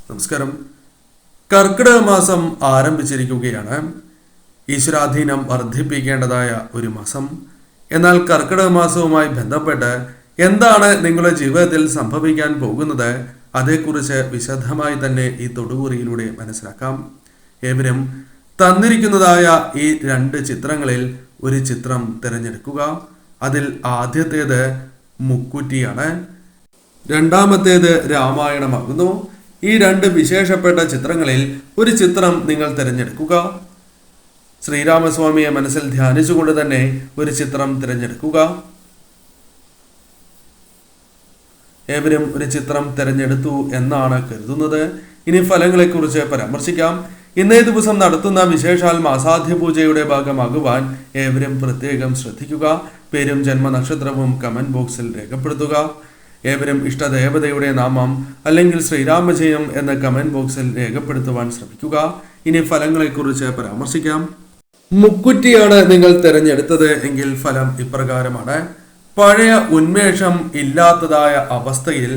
നമസ്കാരം. കർക്കിടക മാസം ആരംഭിച്ചിരിക്കുകയാണ്. ഈശ്വരാധീനം വർദ്ധിപ്പിക്കേണ്ടതായ ഒരു മാസം. എന്നാൽ കർക്കിടക മാസവുമായി ബന്ധപ്പെട്ട് എന്താണ് നിങ്ങളുടെ ജീവിതത്തിൽ സംഭവിക്കാൻ പോകുന്നത്, അതേക്കുറിച്ച് വിശദമായി തന്നെ ഈ തൊടുകുറിയിലൂടെ മനസ്സിലാക്കാം. ഏവരും തന്നിരിക്കുന്നതായ ഈ 2 ചിത്രങ്ങളിൽ ഒരു ചിത്രം തിരഞ്ഞെടുക്കുക. അതിൽ ആദ്യത്തേത് മുക്കുറ്റിയാണ്, രണ്ടാമത്തേത് രാമായണമാകുന്നു. ഈ 2 വിശേഷപ്പെട്ട ചിത്രങ്ങളിൽ ഒരു ചിത്രം നിങ്ങൾ തിരഞ്ഞെടുക്കുക. ശ്രീരാമസ്വാമിയെ മനസ്സിൽ ധ്യാനിച്ചുകൊണ്ട് തന്നെ ഒരു ചിത്രം തിരഞ്ഞെടുക്കുക. ഏവരും ഒരു ചിത്രം തിരഞ്ഞെടുത്തു എന്നാണ് കരുതുന്നത്. ഇനി ഫലങ്ങളെക്കുറിച്ച് പരാമർശിക്കാം. ഇന്നേ ദിവസം നടത്തുന്ന വിശേഷാൽ മാസാധ്യ പൂജയുടെ ഭാഗമാകുവാൻ ഏവരും പ്രത്യേകം ശ്രദ്ധിക്കുക. പേരും ജന്മനക്ഷത്രവും കമന്റ് ബോക്സിൽ രേഖപ്പെടുത്തുക. ഏവരും ഇഷ്ടദേവതയുടെ നാമം അല്ലെങ്കിൽ ശ്രീരാമജയം എന്ന കമന്റ് ബോക്സിൽ രേഖപ്പെടുത്തുവാൻ ശ്രമിക്കുക. ഇനി ഫലങ്ങളെക്കുറിച്ച് പരാമർശിക്കാം. മുക്കുറ്റിയാണ് നിങ്ങൾ തിരഞ്ഞെടുത്തത് എങ്കിൽ ഫലം ഇപ്രകാരമാണ്. പഴയ ഉന്മേഷം ഇല്ലാത്തതായ അവസ്ഥയിൽ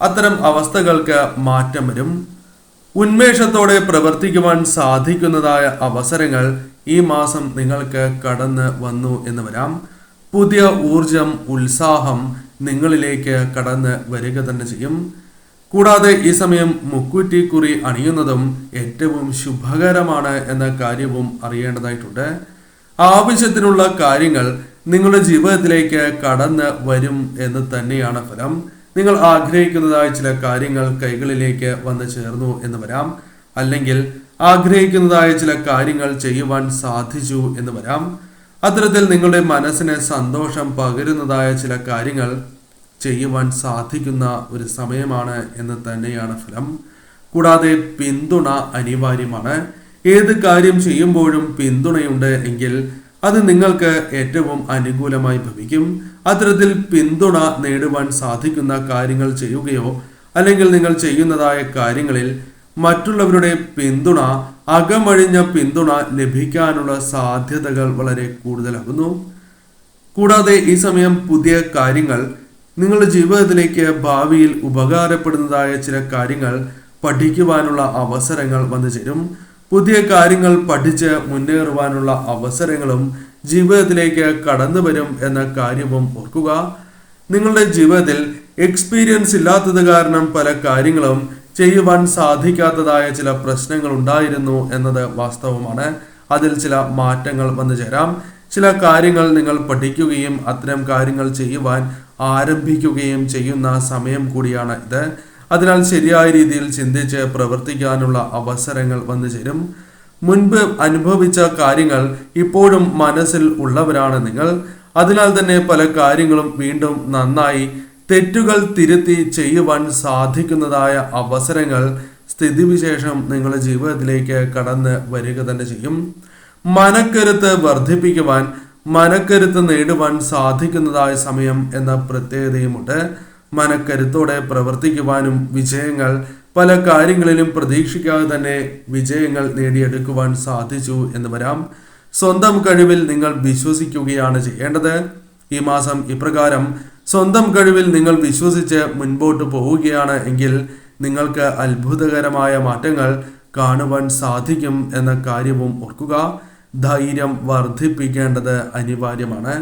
അത്തരം അവസ്ഥകൾക്ക് മാറ്റം വരും. ഉന്മേഷത്തോടെ പ്രവർത്തിക്കുവാൻ സാധിക്കുന്നതായ അവസരങ്ങൾ ഈ മാസം നിങ്ങൾക്ക് കടന്ന് വന്നു എന്ന് വരാം. പുതിയ ഊർജം, ഉത്സാഹം നിങ്ങളിലേക്ക് കടന്ന് വരിക തന്നെ ചെയ്യും. കൂടാതെ ഈ സമയം മുക്കുറ്റി കുറി അണിയുന്നതും ഏറ്റവും ശുഭകരമാണ് എന്ന കാര്യവും അറിയേണ്ടതായിട്ടുണ്ട്. ആവശ്യത്തിനുള്ള കാര്യങ്ങൾ നിങ്ങളുടെ ജീവിതത്തിലേക്ക് കടന്ന് വരും എന്ന് തന്നെയാണ് ഫലം. നിങ്ങൾ ആഗ്രഹിക്കുന്നതായ ചില കാര്യങ്ങൾ കൈകളിലേക്ക് വന്ന് ചേർന്നു എന്ന് വരാം, അല്ലെങ്കിൽ ആഗ്രഹിക്കുന്നതായ ചില കാര്യങ്ങൾ ചെയ്യുവാൻ സാധിച്ചു എന്ന് വരാം. അത്തരത്തിൽ നിങ്ങളുടെ മനസ്സിന് സന്തോഷം പകരുന്നതായ ചില കാര്യങ്ങൾ ചെയ്യുവാൻ സാധിക്കുന്ന ഒരു സമയമാണ് എന്ന് തന്നെയാണ് ഫലം. കൂടാതെ പിന്തുണ അനിവാര്യമാണ്. ഏത് കാര്യം ചെയ്യുമ്പോഴും പിന്തുണയുണ്ട് എങ്കിൽ അത് നിങ്ങൾക്ക് ഏറ്റവും അനുകൂലമായി ഭവിക്കും. അത്തരത്തിൽ പിന്തുണ നേടുവാൻ സാധിക്കുന്ന കാര്യങ്ങൾ ചെയ്യുകയോ അല്ലെങ്കിൽ നിങ്ങൾ ചെയ്യുന്നതായ കാര്യങ്ങളിൽ മറ്റുള്ളവരുടെ പിന്തുണ, അകമഴിഞ്ഞ പിന്തുണ ലഭിക്കാനുള്ള സാധ്യതകൾ വളരെ കൂടുതലാകുന്നു. കൂടാതെ ഈ സമയം പുതിയ കാര്യങ്ങൾ നിങ്ങളുടെ ജീവിതത്തിലേക്ക് ഭാവിയിൽ ഉപകാരപ്പെടുന്നതായ ചില കാര്യങ്ങൾ പഠിക്കുവാനുള്ള അവസരങ്ങൾ വന്നു ചേരും. പുതിയ കാര്യങ്ങൾ പഠിച്ച് മുന്നേറുവാനുള്ള അവസരങ്ങളും ജീവിതത്തിലേക്ക് കടന്നു വരും എന്ന കാര്യവും ഓർക്കുക. നിങ്ങളുടെ ജീവിതത്തിൽ എക്സ്പീരിയൻസ് ഇല്ലാത്തത് കാരണം പല കാര്യങ്ങളും ചെയ്യുവാൻ സാധിക്കാത്തതായ ചില പ്രശ്നങ്ങൾ ഉണ്ടായിരുന്നു എന്നത് വാസ്തവമാണ്. അതിൽ ചില മാറ്റങ്ങൾ വന്നു ചേരാം. ചില കാര്യങ്ങൾ നിങ്ങൾ പഠിക്കുകയും അത്തരം കാര്യങ്ങൾ ചെയ്യുവാൻ ആരംഭിക്കുകയും ചെയ്യുന്ന സമയം കൂടിയാണ് ഇത്. അതിനാൽ ശരിയായ രീതിയിൽ ചിന്തിച്ച് പ്രവർത്തിക്കാനുള്ള അവസരങ്ങൾ വന്നു ചേരും. മുൻപ് അനുഭവിച്ച കാര്യങ്ങൾ ഇപ്പോഴും മനസ്സിൽ ഉള്ളവരാണ് നിങ്ങൾ. അതിനാൽ തന്നെ പല കാര്യങ്ങളും വീണ്ടും നന്നായി തെറ്റുകൾ തിരുത്തി ചെയ്യുവാൻ സാധിക്കുന്നതായ അവസരങ്ങൾ, സ്ഥിതിവിശേഷം നിങ്ങളുടെ ജീവിതത്തിലേക്ക് കടന്ന് വരിക തന്നെ ചെയ്യും. മനക്കരുത്ത് വർദ്ധിപ്പിക്കുവാൻ, മനക്കരുത്ത് നേടുവാൻ സാധിക്കുന്നതായ സമയം എന്ന പ്രത്യേകതയുമുണ്ട്. മനക്കരുത്തോടെ പ്രവർത്തിക്കുവാനും വിജയങ്ങൾ, പല കാര്യങ്ങളിലും പ്രതീക്ഷിക്കാതെ തന്നെ വിജയങ്ങൾ നേടിയെടുക്കുവാൻ സാധിച്ചു എന്ന് വരാം. സ്വന്തം കഴിവിൽ നിങ്ങൾ വിശ്വസിക്കുകയാണ് ചെയ്യേണ്ടത്. ഈ മാസം ഇപ്രകാരം സ്വന്തം കഴിവിൽ നിങ്ങൾ വിശ്വസിച്ച് മുൻപോട്ട് പോവുകയാണ് എങ്കിൽ നിങ്ങൾക്ക് അത്ഭുതകരമായ മാറ്റങ്ങൾ കാണുവാൻ സാധിക്കും എന്ന കാര്യവും ഓർക്കുക. ധൈര്യം വർദ്ധിപ്പിക്കേണ്ടത് അനിവാര്യമാണ്.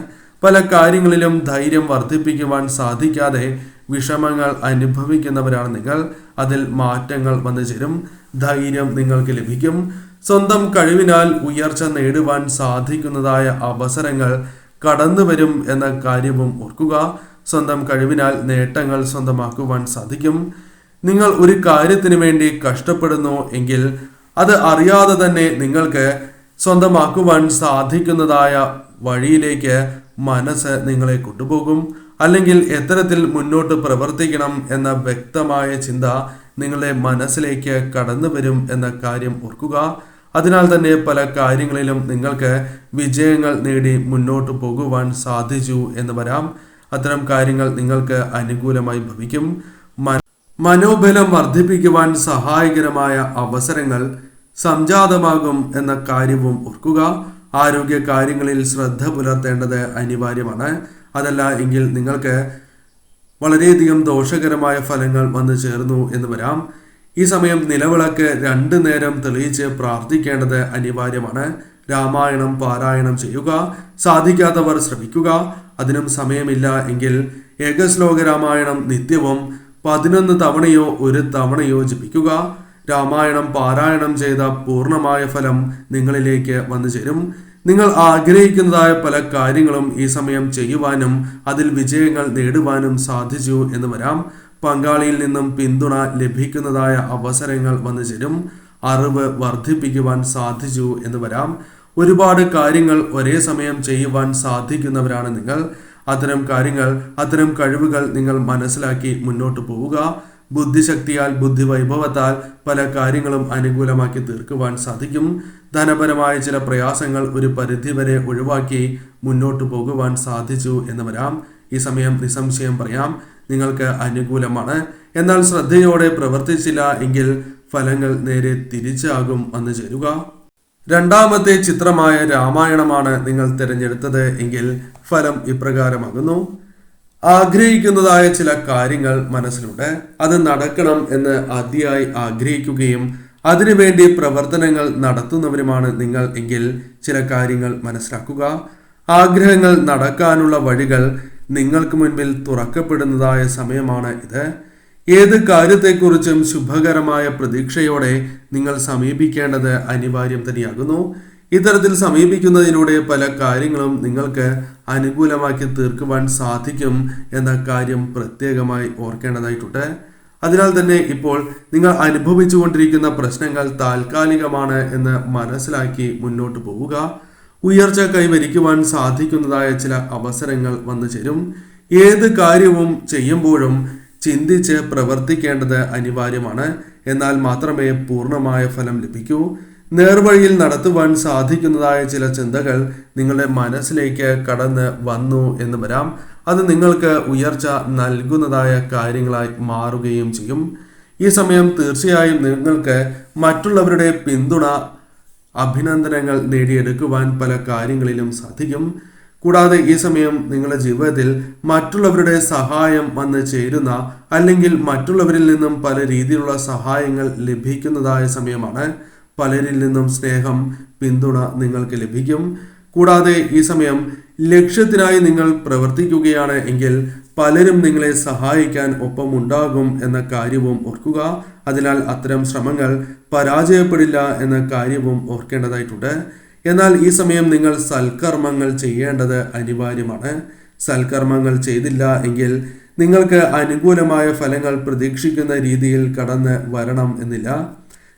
പല കാര്യങ്ങളിലും ധൈര്യം വർദ്ധിപ്പിക്കുവാൻ സാധിക്കാതെ വിഷമങ്ങൾ അനുഭവിക്കുന്നവരാണ് നിങ്ങൾ. അതിൽ മാറ്റങ്ങൾ വന്നു ചേരും. ധൈര്യം നിങ്ങൾക്ക് ലഭിക്കും. സ്വന്തം കഴിവിനാൽ ഉയർച്ച നേടുവാൻ സാധിക്കുന്നതായ അവസരങ്ങൾ കടന്നു വരും എന്ന കാര്യവും ഓർക്കുക. സ്വന്തം കഴിവിനാൽ നേട്ടങ്ങൾ സ്വന്തമാക്കുവാൻ സാധിക്കും. നിങ്ങൾ ഒരു കാര്യത്തിന് വേണ്ടി കഷ്ടപ്പെടുന്നു എങ്കിൽ അത് അറിയാതെ തന്നെ നിങ്ങൾക്ക് സ്വന്തമാക്കുവാൻ സാധിക്കുന്നതായ വഴിയിലേക്ക് മനസ്സ് നിങ്ങളെ കൊണ്ടുപോകും. അല്ലെങ്കിൽ എത്തരത്തിൽ മുന്നോട്ട് പ്രവർത്തിക്കണം എന്ന വ്യക്തമായ ചിന്ത നിങ്ങളുടെ മനസ്സിലേക്ക് കടന്നു വരും എന്ന കാര്യം ഓർക്കുക. അതിനാൽ തന്നെ പല കാര്യങ്ങളിലും നിങ്ങൾക്ക് വിജയങ്ങൾ നേടി മുന്നോട്ട് പോകുവാൻ സാധിച്ചു എന്ന് വരാം. അത്തരം കാര്യങ്ങൾ നിങ്ങൾക്ക് അനുകൂലമായി ഭവിക്കും. മനോബലം വർദ്ധിപ്പിക്കുവാൻ സഹായകരമായ അവസരങ്ങൾ സംജാതമാകും എന്ന കാര്യവും ഓർക്കുക. ആരോഗ്യ കാര്യങ്ങളിൽ ശ്രദ്ധ പുലർത്തേണ്ടത് അനിവാര്യമാണ്. അതല്ല എങ്കിൽ നിങ്ങൾക്ക് വളരെയധികം ദോഷകരമായ ഫലങ്ങൾ വന്നു ചേർന്നു എന്ന് വരാം. ഈ സമയം നിലവിളക്ക് 2 നേരം തെളിയിച്ച് പ്രാർത്ഥിക്കേണ്ടത് അനിവാര്യമാണ്. രാമായണം പാരായണം ചെയ്യുക. സാധിക്കാത്തവർ ശ്രമിക്കുക. അതിനും സമയമില്ല എങ്കിൽ ഏകശ്ലോക രാമായണം നിത്യവും 11 തവണയോ 1 തവണയോ ജപിക്കുക. രാമായണം പാരായണം ചെയ്ത പൂർണ്ണമായ ഫലം നിങ്ങളിലേക്ക് വന്നു ചേരും. നിങ്ങൾ ആഗ്രഹിക്കുന്നതായ പല കാര്യങ്ങളും ഈ സമയം ചെയ്യുവാനും അതിൽ വിജയങ്ങൾ നേടുവാനും സാധിച്ചു എന്ന് വരാം. പങ്കാളിയിൽ നിന്നും പിന്തുണ ലഭിക്കുന്നതായ അവസരങ്ങൾ വന്നു ചേരും. അറിവ് വർദ്ധിപ്പിക്കുവാൻ സാധിച്ചു എന്ന് വരാം. ഒരുപാട് കാര്യങ്ങൾ ഒരേ സമയം ചെയ്യുവാൻ സാധിക്കുന്നവരാണ് നിങ്ങൾ. അത്തരം കഴിവുകൾ നിങ്ങൾ മനസ്സിലാക്കി മുന്നോട്ട് പോവുക. ബുദ്ധിശക്തിയാൽ ബുദ്ധിവൈഭവത്താൽ പല കാര്യങ്ങളും അനുകൂലമാക്കി തീർക്കുവാൻ സാധിക്കും. ധനപരമായ ചില പ്രയാസങ്ങൾ ഒരു പരിധിവരെ ഒഴിവാക്കി മുന്നോട്ട് പോകുവാൻ സാധിച്ചു എന്ന് വരാം. ഈ സമയം നിസ്സംശയം പറയാം നിങ്ങൾക്ക് അനുകൂലമാണ്. എന്നാൽ ശ്രദ്ധയോടെ പ്രവർത്തിച്ചില്ല എങ്കിൽ ഫലങ്ങൾ നേരെ തിരിച്ചാകും വന്നു ചേരുക. രണ്ടാമത്തെ ചിത്രമായ രാമായണമാണ് നിങ്ങൾ തിരഞ്ഞെടുത്തത് എങ്കിൽ ഫലം ഇപ്രകാരമാകുന്നു. ആഗ്രഹിക്കുന്നതായ ചില കാര്യങ്ങൾ മനസ്സിലുണ്ട്. അത് നടക്കണം എന്ന് അതിയായി ആഗ്രഹിക്കുകയും അതിനുവേണ്ടി പ്രവർത്തനങ്ങൾ നടത്തുന്നവരുമാണ് നിങ്ങൾ എങ്കിൽ ചില കാര്യങ്ങൾ മനസ്സിലാക്കുക. ആഗ്രഹങ്ങൾ നടക്കാനുള്ള വഴികൾ നിങ്ങൾക്ക് മുൻപിൽ തുറക്കപ്പെടുന്നതായ സമയമാണ് ഇത്. ഏത് കാര്യത്തെക്കുറിച്ചും ശുഭകരമായ പ്രതീക്ഷയോടെ നിങ്ങൾ സമീപിക്കേണ്ടത് അനിവാര്യം തന്നെയാകുന്നു. ഇത്തരത്തിൽ സമീപിക്കുന്നതിലൂടെ പല കാര്യങ്ങളും നിങ്ങൾക്ക് അനുകൂലമാക്കി തീർക്കുവാൻ സാധിക്കും എന്ന കാര്യം പ്രത്യേകമായി ഓർക്കേണ്ടതായിട്ടുണ്ട്. അതിനാൽ തന്നെ ഇപ്പോൾ നിങ്ങൾ അനുഭവിച്ചുകൊണ്ടിരിക്കുന്ന പ്രശ്നങ്ങൾ താൽക്കാലികമാണ് എന്ന് മനസ്സിലാക്കി മുന്നോട്ട് പോവുക. ഉയർച്ച കൈവരിക്കുവാൻ സാധിക്കുന്നതായ ചില അവസരങ്ങൾ വന്നു ചേരും. ഏത് കാര്യവും ചെയ്യുമ്പോഴും ചിന്തിച്ച് പ്രവർത്തിക്കേണ്ടത് അനിവാര്യമാണ്. എന്നാൽ മാത്രമേ പൂർണ്ണമായ ഫലം ലഭിക്കൂ. നേർവഴിയിൽ നടത്തുവാൻ സാധിക്കുന്നതായ ചില ചിന്തകൾ നിങ്ങളുടെ മനസ്സിലേക്ക് കടന്ന് വന്നു എന്ന് വരാം. അത് നിങ്ങൾക്ക് ഉയർച്ച നൽകുന്നതായ കാര്യങ്ങളായി മാറുകയും ചെയ്യും. ഈ സമയം തീർച്ചയായും നിങ്ങൾക്ക് മറ്റുള്ളവരുടെ പിന്തുണ, അഭിനന്ദനങ്ങൾ നേടിയെടുക്കുവാൻ പല കാര്യങ്ങളിലും സാധിക്കും. കൂടാതെ ഈ സമയം നിങ്ങളുടെ ജീവിതത്തിൽ മറ്റുള്ളവരുടെ സഹായം വന്ന് ചേരുന്ന അല്ലെങ്കിൽ മറ്റുള്ളവരിൽ നിന്നും പല രീതിയിലുള്ള സഹായങ്ങൾ ലഭിക്കുന്നതായ സമയമാണ്. പലരിൽ നിന്നും സ്നേഹം, പിന്തുണ നിങ്ങൾക്ക് ലഭിക്കും. കൂടാതെ ഈ സമയം ലക്ഷ്യത്തിനായി നിങ്ങൾ പ്രവർത്തിക്കുകയാണ് എങ്കിൽ പലരും നിങ്ങളെ സഹായിക്കാൻ ഒപ്പമുണ്ടാകും എന്ന കാര്യവും ഓർക്കുക. അതിനാൽ അത്തരം ശ്രമങ്ങൾ പരാജയപ്പെടില്ല എന്ന കാര്യവും ഓർക്കേണ്ടതായിട്ടുണ്ട്. എന്നാൽ ഈ സമയം നിങ്ങൾ സൽക്കർമ്മങ്ങൾ ചെയ്യേണ്ടത് അനിവാര്യമാണ്. സൽക്കർമ്മങ്ങൾ ചെയ്തില്ല എങ്കിൽ നിങ്ങൾക്ക് അനുകൂലമായ ഫലങ്ങൾ പ്രതീക്ഷിക്കുന്ന രീതിയിൽ കടന്ന് വരണം എന്നില്ല.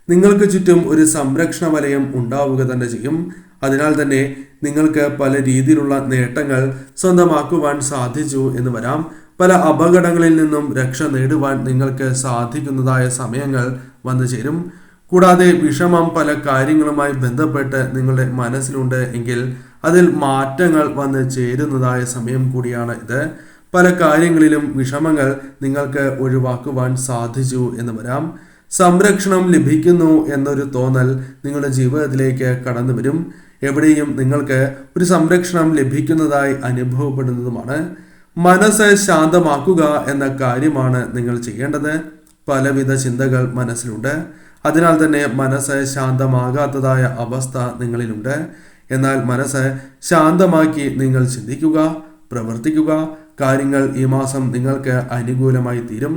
നിങ്ങൾക്ക് ചുറ്റും ഒരു സംരക്ഷണ വലയം ഉണ്ടാവുക തന്നെ ചെയ്യും. അതിനാൽ തന്നെ നിങ്ങൾക്ക് പല രീതിയിലുള്ള നേട്ടങ്ങൾ സ്വന്തമാക്കുവാൻ സാധിച്ചു എന്ന് വരാം. പല അപകടങ്ങളിൽ നിന്നും രക്ഷ നേടുവാൻ നിങ്ങൾക്ക് സാധിക്കുന്നതായ സമയങ്ങൾ വന്നു ചേരും. കൂടാതെ വിഷമം പല കാര്യങ്ങളുമായി ബന്ധപ്പെട്ട് നിങ്ങളുടെ മനസ്സിലുണ്ട് എങ്കിൽ അതിൽ മാറ്റങ്ങൾ വന്ന് ചേരുന്നതായ സമയം കൂടിയാണ് ഇത്. പല കാര്യങ്ങളിലും വിഷമങ്ങൾ നിങ്ങൾക്ക് ഒഴിവാക്കുവാൻ സാധിച്ചു എന്ന് വരാം. സംരക്ഷണം ലഭിക്കുന്നു എന്നൊരു തോന്നൽ നിങ്ങളുടെ ജീവിതത്തിലേക്ക് കടന്നു വരും. എവിടെയും നിങ്ങൾക്ക് ഒരു സംരക്ഷണം ലഭിക്കുന്നതായി അനുഭവപ്പെടുന്നതുമാണ്. മനസ്സ് ശാന്തമാക്കുക എന്ന കാര്യമാണ് നിങ്ങൾ ചെയ്യേണ്ടത്. പലവിധ ചിന്തകൾ മനസ്സിലുണ്ട്. അതിനാൽ തന്നെ മനസ്സ് ശാന്തമാകാത്തതായ അവസ്ഥ നിങ്ങളിലുണ്ട്. എന്നാൽ മനസ്സ് ശാന്തമാക്കി നിങ്ങൾ ചിന്തിക്കുക, പ്രവർത്തിക്കുക. കാര്യങ്ങൾ ഈ മാസം നിങ്ങൾക്ക് അനുകൂലമായി തീരും.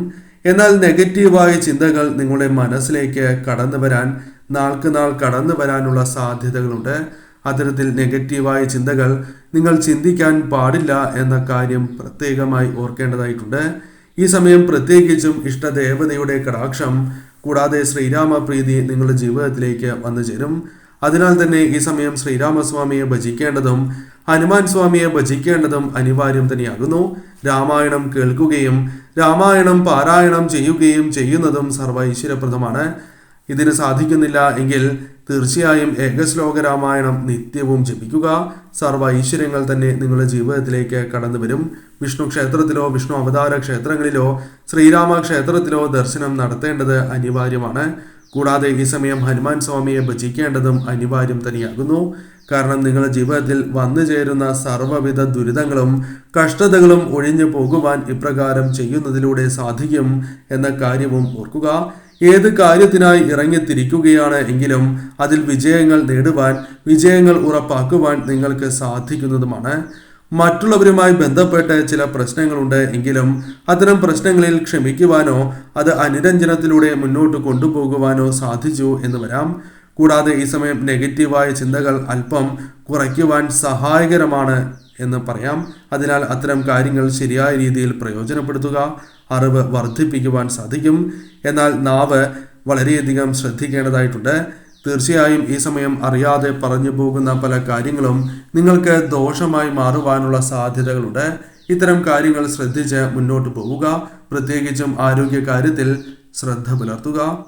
എന്നാൽ നെഗറ്റീവായ ചിന്തകൾ നിങ്ങളുടെ മനസ്സിലേക്ക് കടന്നു വരാൻ നാൾക്ക് നാൾ കടന്നു വരാനുള്ള സാധ്യതകളുണ്ട്. അത്തരത്തിൽ നെഗറ്റീവായ ചിന്തകൾ നിങ്ങൾ ചിന്തിക്കാൻ പാടില്ല എന്ന കാര്യം പ്രത്യേകമായി ഓർക്കേണ്ടതായിട്ടുണ്ട്. ഈ സമയം പ്രത്യേകിച്ചും ഇഷ്ടദേവതയുടെ കടാക്ഷം കൂടാതെ ശ്രീരാമപ്രീതി നിങ്ങളുടെ ജീവിതത്തിലേക്ക് വന്നു ചേരും. അതിനാൽ തന്നെ ഈ സമയം ശ്രീരാമസ്വാമിയെ ഭജിക്കേണ്ടതും ഹനുമാൻ സ്വാമിയെ ഭജിക്കേണ്ടതും അനിവാര്യം തന്നെയാകുന്നു. രാമായണം കേൾക്കുകയും രാമായണം പാരായണം ചെയ്യുകയും ചെയ്യുന്നതും സർവ്വ ഐശ്വര്യപ്രദമാണ്. ഇതിന് സാധിക്കുന്നില്ല എങ്കിൽ തീർച്ചയായും ഏകശ്ലോക രാമായണം നിത്യവും ജപിക്കുക. സർവ്വ ഐശ്വര്യങ്ങൾ തന്നെ നിങ്ങളുടെ ജീവിതത്തിലേക്ക് കടന്നു വരും. വിഷ്ണു ക്ഷേത്രത്തിലോ വിഷ്ണു അവതാര ക്ഷേത്രങ്ങളിലോ ശ്രീരാമ ക്ഷേത്രത്തിലോ ദർശനം നടത്തേണ്ടത് അനിവാര്യമാണ്. കൂടാതെ ഈ സമയം ഹനുമാൻ സ്വാമിയെ ഭജിക്കേണ്ടതും അനിവാര്യം തന്നെയാകുന്നു. കാരണം നിങ്ങളുടെ ജീവിതത്തിൽ വന്നു ചേരുന്ന സർവ്വവിധ ദുരിതങ്ങളും കഷ്ടതകളും ഒഴിഞ്ഞു പോകുവാൻ ഇപ്രകാരം ചെയ്യുന്നതിലൂടെ സാധിക്കും എന്ന കാര്യവും ഓർക്കുക. ഏത് കാര്യത്തിനായി ഇറങ്ങിത്തിരിക്കുകയാണ് എങ്കിലും അതിൽ വിജയങ്ങൾ നേടുവാൻ, വിജയങ്ങൾ ഉറപ്പാക്കുവാൻ നിങ്ങൾക്ക് സാധിക്കുന്നതുമാണ്. മറ്റുള്ളവരുമായി ബന്ധപ്പെട്ട് ചില പ്രശ്നങ്ങളുണ്ട് എങ്കിലും അത്തരം പ്രശ്നങ്ങളിൽ ക്ഷമിക്കുവാനോ അത് അനുരഞ്ജനത്തിലൂടെ മുന്നോട്ട് കൊണ്ടുപോകുവാനോ സാധിച്ചു എന്ന് വരാം. കൂടാതെ ഈ സമയം നെഗറ്റീവായ ചിന്തകൾ അല്പം കുറയ്ക്കുവാൻ സഹായകരമാണ് എന്ന് പറയാം. അതിനാൽ അത്തരം കാര്യങ്ങൾ ശരിയായ രീതിയിൽ പ്രയോജനപ്പെടുത്തുക, അറിവ് വർദ്ധിപ്പിക്കുവാൻ സാധിക്കും. എന്നാൽ നാവ് വളരെയധികം ശ്രദ്ധിക്കേണ്ടതായിട്ടുണ്ട്. തീർച്ചയായും ഈ സമയം അറിയാതെ പറഞ്ഞു പോകുന്ന പല കാര്യങ്ങളും നിങ്ങൾക്ക് ദോഷമായി മാറുവാനുള്ള സാധ്യതകളുണ്ട്. ഇത്തരം കാര്യങ്ങൾ ശ്രദ്ധിച്ച് മുന്നോട്ട് പോവുക. പ്രത്യേകിച്ചും ആരോഗ്യ കാര്യത്തിൽ ശ്രദ്ധ പുലർത്തുക.